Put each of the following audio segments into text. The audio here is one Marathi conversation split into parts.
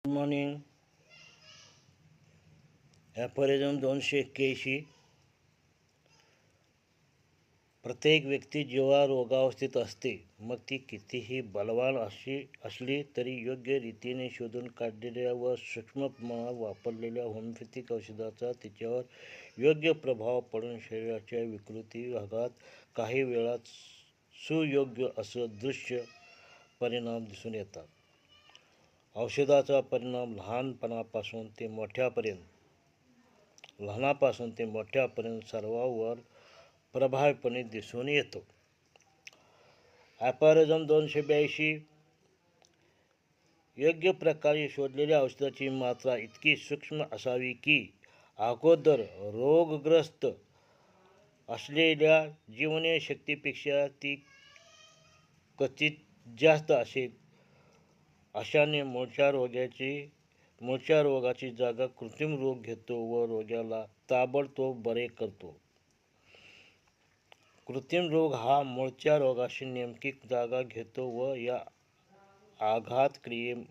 Good morning. ॲफोरिझम 281. प्रत्येक व्यक्ती जेव्हा रोगावस्थेत असते, मग ती कितीही बलवान असली तरी योग्य रीतीने शोधून काढलेल्या व सूक्ष्म प्रमाणात वापरलेल्या होमिओपॅथिक औषधाचा तिच्यावर योग्य प्रभाव पडून शरीराच्या विकृती भागात काही वेळा सुयोग्य असं दृश्य परिणाम दिसून येतात. औषधाचा परिणाम लहानापासून ते मोठ्यापर्यंत सर्वांवर प्रभावीपणे दिसून येतो. ॲफोरिझम 282. योग्य प्रकारे शोधलेल्या औषधाची मात्रा इतकी सूक्ष्म असावी की अगोदर रोगग्रस्त असलेल्या जीवनशक्तीपेक्षा ती क्वचित जास्त असेल. अशाने मूळच्या रोगाची जागा कृत्रिम रोग घेतो व रोग्याला ताबडतोब बरे करतो. कृत्रिम रोग हा मूळच्या रोगाशी नेमकी जागा घेतो व या आघातक्रियेविरुद्ध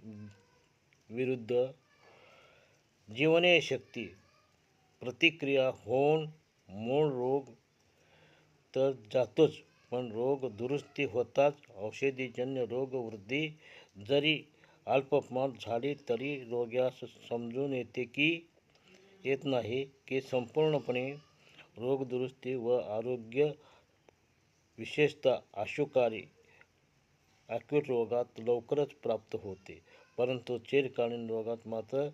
जीवनशक्ती प्रतिक्रिया होऊन मूळ रोग तर जातोच, पण रोग दुरुस्ती होताच औषधीजन्य रोगवृद्धी जरी अल्पप्रमाणात झाली तरी रोग्यास समजून येत नाही की संपूर्णपणे रोगदुरुस्ती व आरोग्य विशेषतः ॲक्यूट रोगात लवकरच प्राप्त होते, परंतु चिरकालीन रोगात मात्र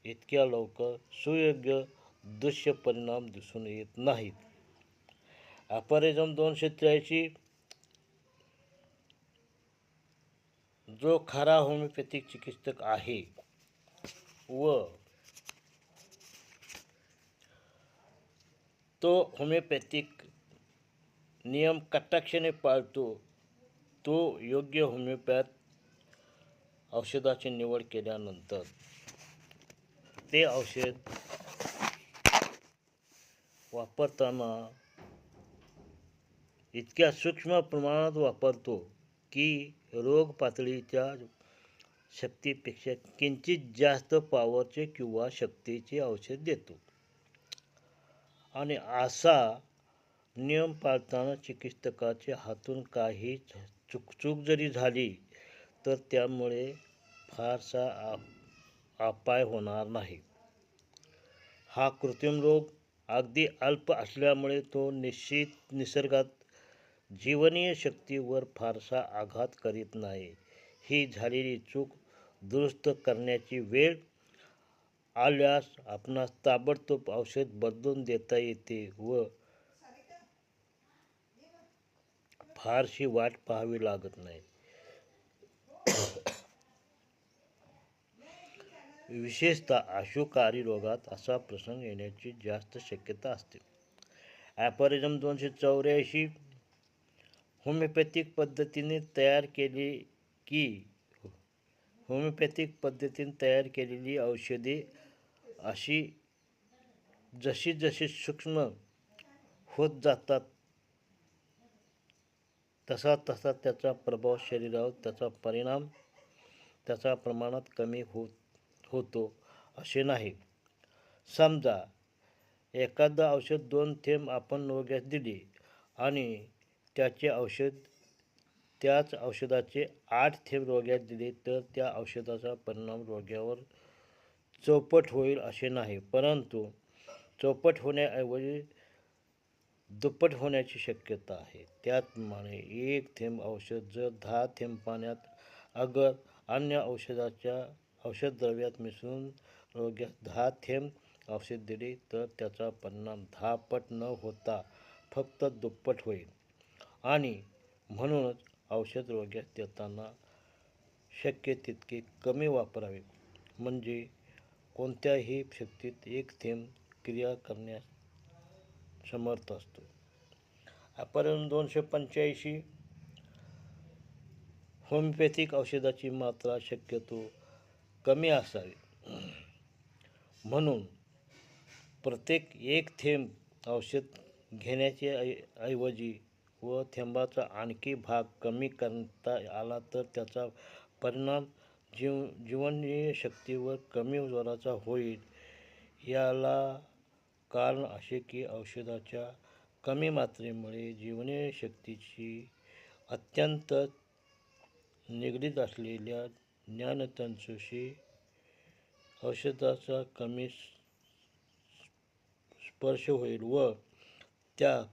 इतक्या लवकर सुयोग्य दुष्परिणाम दिसून येत नाहीत. ॲफोरिझम 283. जो खरा होमिओपॅथिक चिकित्सक आहे व तो होमिओपॅथिक नियम कटाक्षाने पाळतो, तो योग्य होमिओपॅथ औषधाची निवड केल्यानंतर ते औषध वापरताना इतक्या सूक्ष्म प्रमाणात वापरतो की रोग पातळीच्या शक्तीपेक्षा किंचित जास्त पॉवरचे किंवा शक्तीचे औषध देतो. आणि असा नियम पाळताना चिकित्सकाच्या हातून काही चूक जरी झाली तर त्यामुळे फारसा अपाय होणार नाही. हा कृत्रिम रोग अगदी अल्प असल्यामुळे तो निसर्गात जीवनीय शक्तीवर फारसा आघात करीत नाही. ही झालेली चूक दुरुस्त करण्याची वेळ आल्यास आपणास ताबडतोब औषध बदलून देता येते व फारशी वाट पाहावी लागत नाही. विशेषतः अशुकारी रोगात असा प्रसंग येण्याची जास्त शक्यता असते. ॲफोरिझम 284. होमिओपॅथिक पद्धतीने तयार केलेली औषधे जशी सूक्ष्म होत जातात तसा त्याचा प्रभाव शरीरावर त्याचा प्रमाणात कमी होतो असे नाही. समजा एखादं औषध 2 थेंब आपण रोग्यास दिले आणि त्याच औषधाचे 8 थेंब रोग्यास दिले तर त्या औषधाचा परिणाम रोग्यावर चौपट होईल असे नाही, परंतु चौपट होण्याऐवजी दुप्पट होण्याची शक्यता आहे. त्याचप्रमाणे 1 थेंब औषध जर 10 थेंब पाण्यात अगर अन्य औषधद्रव्यात मिसळून रोग्यास 10 थेंब औषध दिले तर त्याचा परिणाम 10 पट न होता फक्त दुप्पट होईल. आणि म्हणूनच औषध रोग्यास देताना शक्य तितके कमी वापरावे, म्हणजे कोणत्याही शक्तीत 1 थेंब क्रिया करण्यास समर्थ असतो. ॲफोरिझम 285. होमिओपॅथिक औषधाची मात्रा शक्यतो कमी असावी, म्हणून प्रत्येक 1 थेंब औषध घेण्याच्या ऐवजी व थेंबाचा आणखी भाग कमी करता आला तर त्याचा परिणाम जीवनशक्तीवर कमी जोराचा होईल. याला कारण असे की औषधाच्या कमी मात्रेमुळे जीवनशक्तीची अत्यंत निगडीत असलेल्या ज्ञानतंतूशी औषधाचा कमी स्पर्श होईल व त्या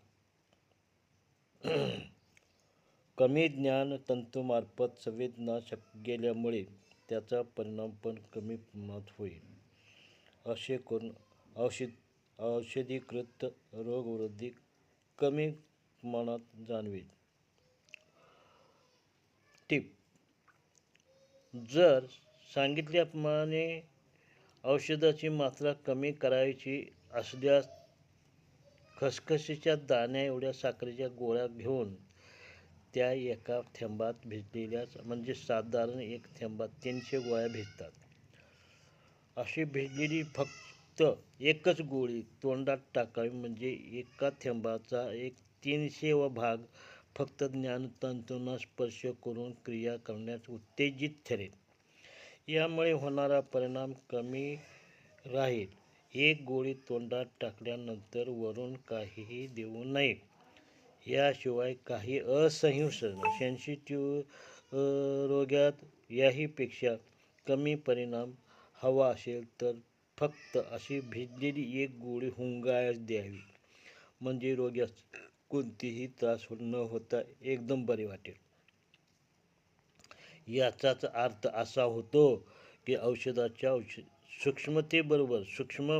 कमी ज्ञानतंतूमार्फत संवेदना गेल्यामुळे त्याचा परिणाम पण कमी प्रमाणात होईल. असे करून औषधीकृत रोगवृद्धी कमी प्रमाणात जाणवेल. टिप: जर सांगितल्याप्रमाणे औषधाची मात्रा कमी करायची असल्यास खसखशीच्या दाण्या एवढ्या साखरेच्या गोळ्या घेऊन त्या एका थेंबात भिजलेल्या म्हणजे साधारण 1 थेंबात 300 गोळ्या भिजतात. अशी भिजलेली फक्त एकच गोळी तोंडात टाकावी म्हणजे एका थेंबाचा 1/300 भाग फक्त ज्ञानतंतूंना स्पर्श करून क्रिया करण्यास उत्तेजित ठरेल. यामुळे होणारा परिणाम कमी राहील. एक गोळी तोंडात टाकल्यानंतर वरून काहीही देऊ नये. याशिवाय काही असहिष्णु सेन्सिटिव्ह रोग्यात याहीपेक्षा कमी परिणाम हवा असेल तर फक्त अशी भिजलेली एक गोळी हुंगाळ्यास द्यावी म्हणजे रोग्यास कोणतेही त्रास न होता एकदम बरे वाटेल. याचाच अर्थ असा होतो की औषधाच्या सूक्ष्मतेबरोबर सूक्ष्म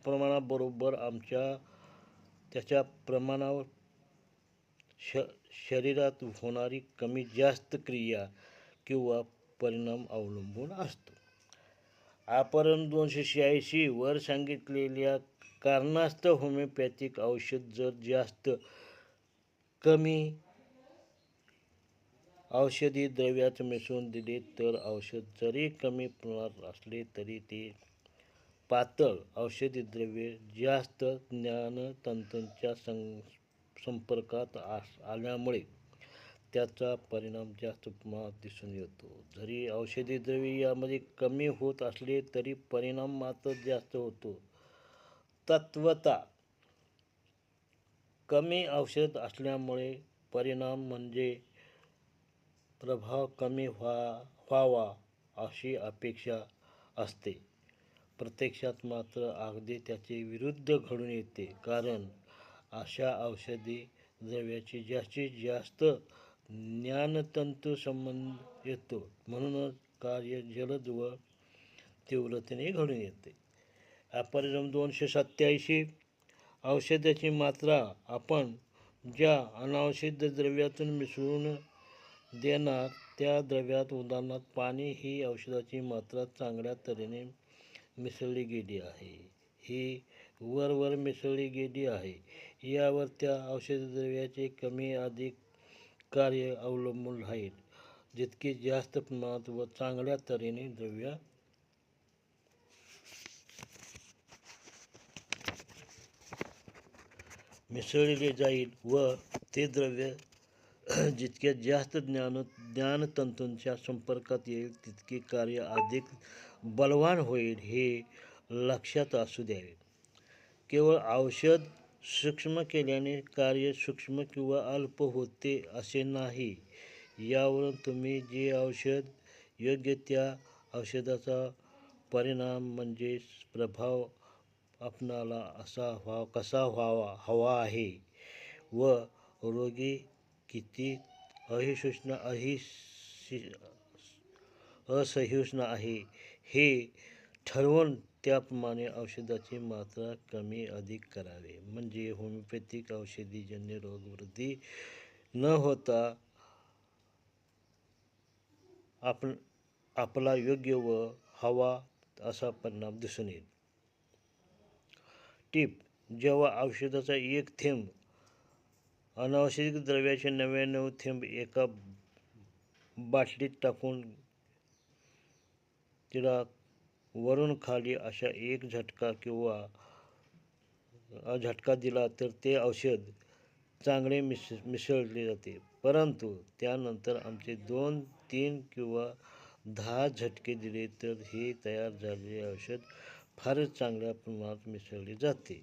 प्रमाणाबरोबर त्याच्या प्रमाणावर शरीरात होणारी कमी जास्त क्रिया किंवा परिणाम अवलंबून असतो. आपण 286 वर सांगितलेल्या कारणास्तव होमिओपॅथिक औषध जर जास्त कमी औषधी द्रव्यात मिसळून दिले तर औषध जरी कमी प्रमाणात असले तरी ते पातळ औषधी द्रव्ये जास्त ज्ञानतंतूंच्या संपर्कात आल्यामुळे त्याचा परिणाम जास्त प्रमाणात दिसून येतो. जरी औषधी द्रव्ये यामध्ये कमी होत असले तरी परिणाम मात्र जास्त होतो. तत्वतः कमी औषध असल्यामुळे परिणाम म्हणजे प्रभाव कमी व्हावा अशी अपेक्षा असते. प्रत्यक्षात मात्र अगदी त्याचे विरुद्ध घडून येते. कारण अशा औषधी द्रव्याची जास्तीत जास्त ज्ञानतंतू संबंध येतो. म्हणूनच कार्य जलद व तीव्रतेने घडून येते. ॲपॉरिझम 287 औषधाची मात्रा आपण ज्या अनौषधी द्रव्यातून मिसळून देणार त्या द्रव्यात उदाहरणार्थ पाणी ही औषधाची मात्रा चांगल्या तऱ्हेने मिसळली गेली आहे. ही वर मिसळली गेली आहे. यावर त्या औषधी द्रव्याचे कमी अधिक कार्य अवलंबून राहील. जितके जास्त प्रमाणात व चांगल्या तऱ्हेने द्रव्य मिसळले जाईल व ते द्रव्य जितक्या जास्त ज्ञानतंतूंच्या संपर्कात येईल तितके कार्य अधिक बलवान होईल हे लक्षात असू द्यावे. केवळ औषध सूक्ष्म केल्याने कार्य सूक्ष्म किंवा अल्प होते असे नाही. यावरून तुम्ही जे औषध योग्य त्या औषधाचा परिणाम म्हणजे प्रभाव आपणाला कसा हवा आहे व रोगी किती असहिष्णु आहे हे ठरवून त्याप्रमाणे औषधाची मात्रा कमी अधिक करावे. म्हणजे होमिओपॅथिक औषधीजन्य रोगवृद्धी न होता आपला योग्य व हवा असा परिणाम दिसून येईल. टिप: जेव्हा औषधाचा 1 थेंब अनौषधी द्रव्याचे 99 थेंब एका बाटलीत टाकून तिला वरून खाली अशा एक झटका दिला तर ते औषध चांगले मिसळले जाते. परंतु त्यानंतर आमचे 2, 3 किंवा 10 झटके दिले तर हे तयार झालेले औषध फारच चांगल्या प्रमाणात मिसळले जाते.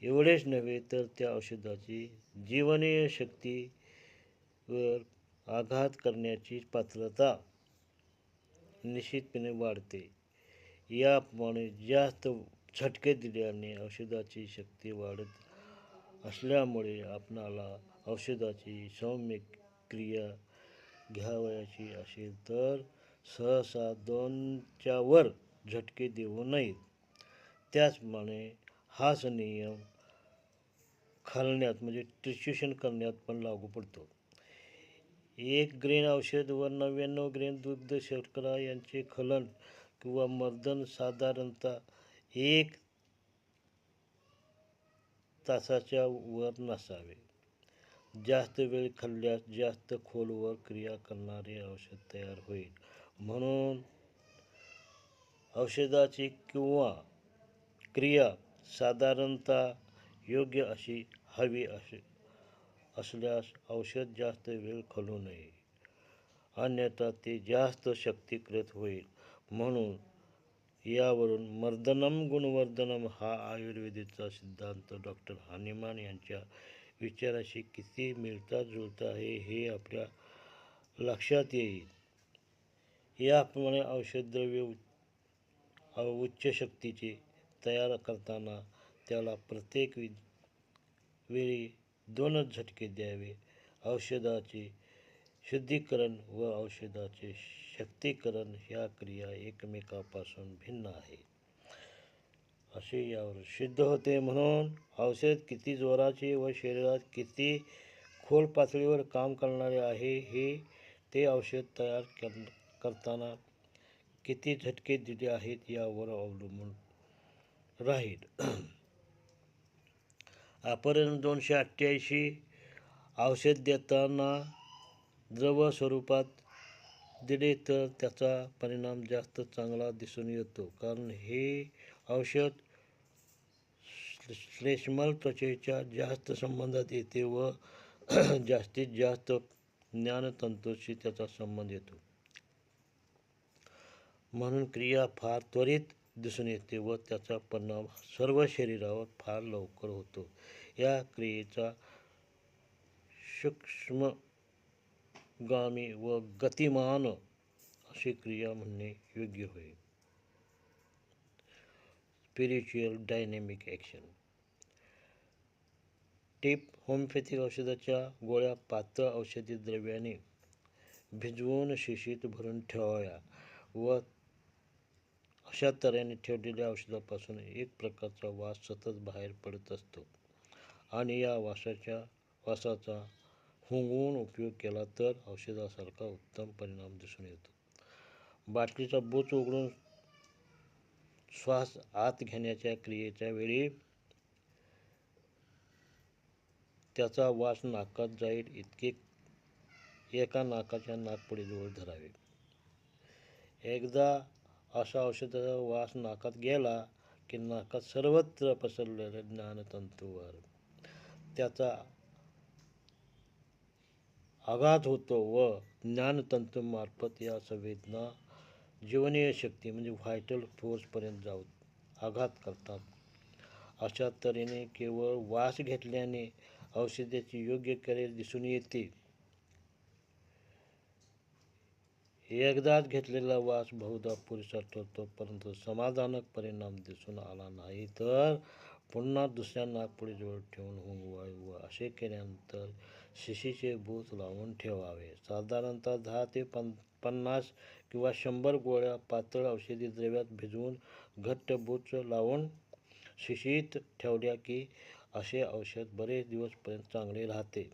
एवढेच नव्हे तर त्या औषधाची जीवनीय शक्तीवर आघात करण्याची पात्रता निश्चितपणे वाढते. याप्रमाणे जास्त झटके दिल्याने औषधाची शक्ती वाढत असल्यामुळे आपणाला औषधाची सौम्य क्रिया घ्यावयाची असेल तर सहसा 2च्या वर झटके देऊ नयेत. त्याचप्रमाणे हाच नियम खालण्यात म्हणजे ट्रिच्युशन करण्यात पण लागू पडतो. 1 ग्रेन औषध व 99 ग्रेन दुग्ध शर्करा यांचे खलन किंवा मर्दन साधारणतः 1 तासाच्या वर नसावे. जास्त वेळ खाल्ल्यास जास्त खोलवर क्रिया करणारे औषध तयार होईल. म्हणून औषधाची किंवा क्रिया साधारणतः योग्य अशी हवी असल्यास औषध जास्त वेळ खालू नये, अन्यथा ते जास्त शक्तिकृत होईल. म्हणून यावरून मर्दनम गुणवर्धनम हा आयुर्वेदाचा सिद्धांत डॉक्टर हानिमान यांच्या विचाराशी किती मिळता जुळता आहे हे आपल्या लक्षात येईल. याप्रमाणे औषधद्रव्य उच्च शक्तीचे तयार करताना त्याला प्रत्येक वेळी 2च झटके द्यावे. औषधाचे शुद्धीकरण व औषधाचे शक्तीकरण ह्या क्रिया एकमेकांपासून भिन्न आहेत असे यावर सिद्ध होते. म्हणून औषध किती जोराचे व शरीरात किती खोल पातळीवर काम करणारे आहे हे ते औषध तयार करताना किती झटके दिले आहेत यावर अवलंबून राहील. आपण 288 औषध देताना द्रव स्वरूपात दिले तर त्याचा परिणाम जास्त चांगला दिसून येतो, कारण हे औषध श्लेष्मल त्वचेच्या जास्त संबंधात येते व जास्तीत जास्त ज्ञानतंतूंशी त्याचा संबंध येतो. म्हणून क्रिया फार त्वरित दिसून येते व त्याचा परिणाम सर्व शरीरावर फार लवकर होतो. या क्रियेचा सूक्ष्मगामी व गतिमान अशी क्रिया म्हणणे योग्य होईल. Spiritual dynamic action. Tip: homeopathic औषधाच्या गोळ्या पातळ औषधी द्रव्याने भिजवून शिशीत भरून ठेवाव्या व अशा तऱ्हेने ठेवलेल्या औषधापासून एक प्रकारचा वास सतत बाहेर पडत असतो आणि या वासाचा हुंगवून उपयोग केला तर औषधासारखा उत्तम परिणाम दिसून येतो. बाटलीचा बूच उघडून श्वास आत घेण्याच्या क्रियेच्या वेळी त्याचा वास नाकात जाईल इतके एका नाकाच्या नाकपुडीजवळ धरावे. एकदा असा औषधाचा वास नाकात गेला की नाकात सर्वत्र पसरलेल्या ज्ञानतंतूवर त्याचा आघात होतो व ज्ञानतंतूमार्फत या संवेदना जीवनीय शक्ती म्हणजे व्हायटल फोर्सपर्यंत जाऊन आघात करतात. अशा तऱ्हेने केवळ वास घेतल्याने औषधाची योग्य कार्य दिसून येते. एकदाच घेतलेला वास बहुधा पुरेसा ठरतो, परंतु समाधानक परिणाम दिसून आला नाही तर पुन्हा दुसऱ्या नाकपुडीजवळ ठेवून हुंगवावे व असे केल्यानंतर शिशीचे बूच लावून ठेवावे. साधारणतः 10 ते 50 किंवा 100 गोळ्या पातळ औषधी द्रव्यात भिजवून घट्ट बूच लावून शिशीत ठेवल्या की असे औषध बरेच दिवसपर्यंत चांगले राहते.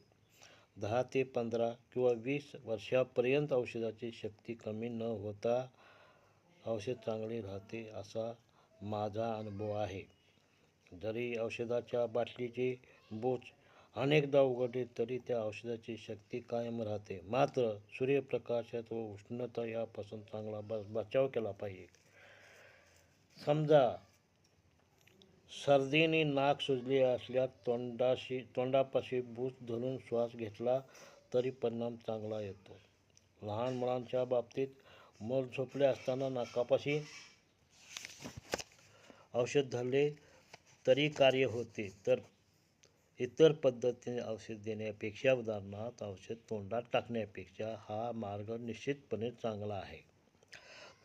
10 ते 15 किंवा 20 वर्षांपर्यंत औषधाची शक्ती कमी न होता औषध चांगले राहते असा माझा अनुभव आहे. जरी औषधाच्या बाटलीचे बूच अनेकदा उघडले तरी त्या औषधाची शक्ती कायम राहते. मात्र सूर्यप्रकाशात व उष्णता यापासून चांगला बचाव केला पाहिजे. समजा सर्दीने नाक सुजले असल्यास तोंडापाशी बूच धरून श्वास घेतला तरी परिणाम चांगला येतो. लहान मुलांच्या बाबतीत मल झोपले असताना नाकापाशी औषध धरले तरी कार्य होते, तर इतर पद्धतीने औषध देण्यापेक्षा, उदाहरणार्थ औषध तोंडात टाकण्यापेक्षा हा मार्ग निश्चितपणे चांगला आहे.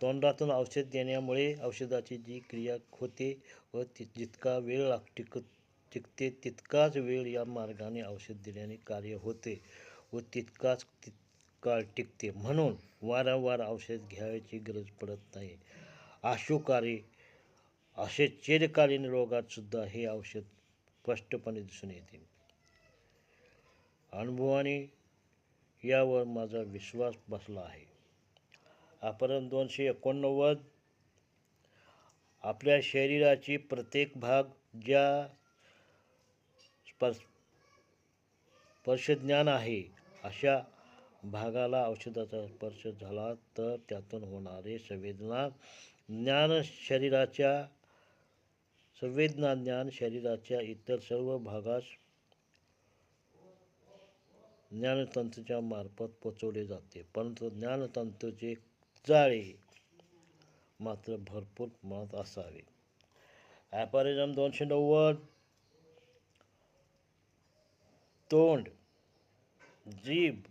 तोंडातून औषध देण्यामुळे औषधाची जी क्रिया होते व जितका वेळ टिकते तितकाच वेळ या मार्गाने औषध दिल्याने कार्य होते व तितकाच काळ टिकते. म्हणून वारंवार औषध घ्यायची गरज पडत नाही. आशुकारी असे चिरकालीन रोगात सुद्धा हे औषध स्पष्टपणे दिसून येते. अनुभवाने यावर माझा विश्वास बसला आहे. आपण 289 आपल्या शरीराची प्रत्येक भाग ज्या स्पर्शज्ञान आहे अशा भागाला औषधाचा स्पर्श झाला तर त्यातून होणारे संवेदना ज्ञान शरीराच्या इतर सर्व भागास ज्ञानतंतूच्या मार्फत पोचवले जाते. परंतु ज्ञानतंतूचे जाळे मात्र भरपूर प्रमाणात असावे. ॲपॅरिझम 290 तोंड, जीभ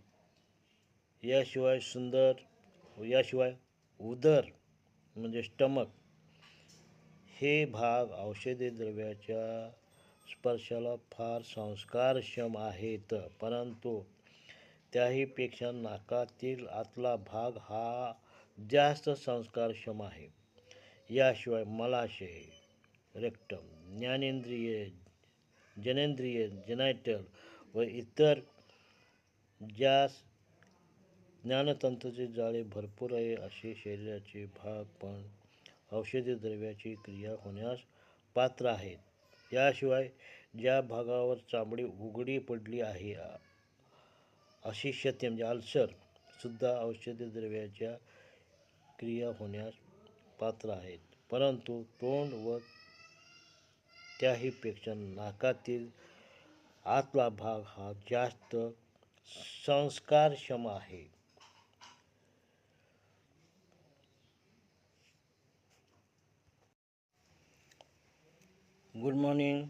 याशिवाय उदर म्हणजे स्टमक हे भाग औषधी द्रव्याच्या स्पर्शाला फार संस्कारक्षम आहेत, परंतु त्याहीपेक्षा नाकातील आतला भाग हा जास्त संस्कारक्षम आहे. याशिवाय मलाशय, रेक्टम, जनेंद्रिय, जेनायटल व इतर ज्यास ज्ञानतंतूचे जाळे भरपूर आहे असे शरीराचे भाग पण औषधी द्रव्याची क्रिया होण्यास पात्र आहेत. याशिवाय ज्या भागावर चामडी उघडी पडली आहे अशी क्षते म्हणजे अल्सर सुद्धा औषधी द्रव्याच्या क्रिया होण्यास पात्र आहेत, परंतु तोंड व त्याहीपेक्षा नाकातील आतला भाग हा जास्त संस्कारक्षम आहे. Good morning.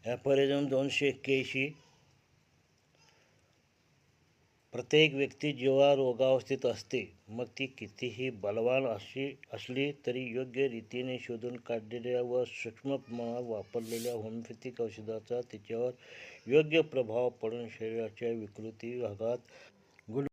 ॲपॅरिझम 281 प्रत्येक व्यक्ती जेव्हा रोगावस्थेत असते, मग ती कितीही बलवान असली तरी योग्य रीतीने शोधून काढलेल्या व सूक्ष्म प्रमाणात वापरलेल्या होमिओपॅथिक औषधाचा तिच्यावर योग्य प्रभाव पडून शरीराच्या विकृती भागात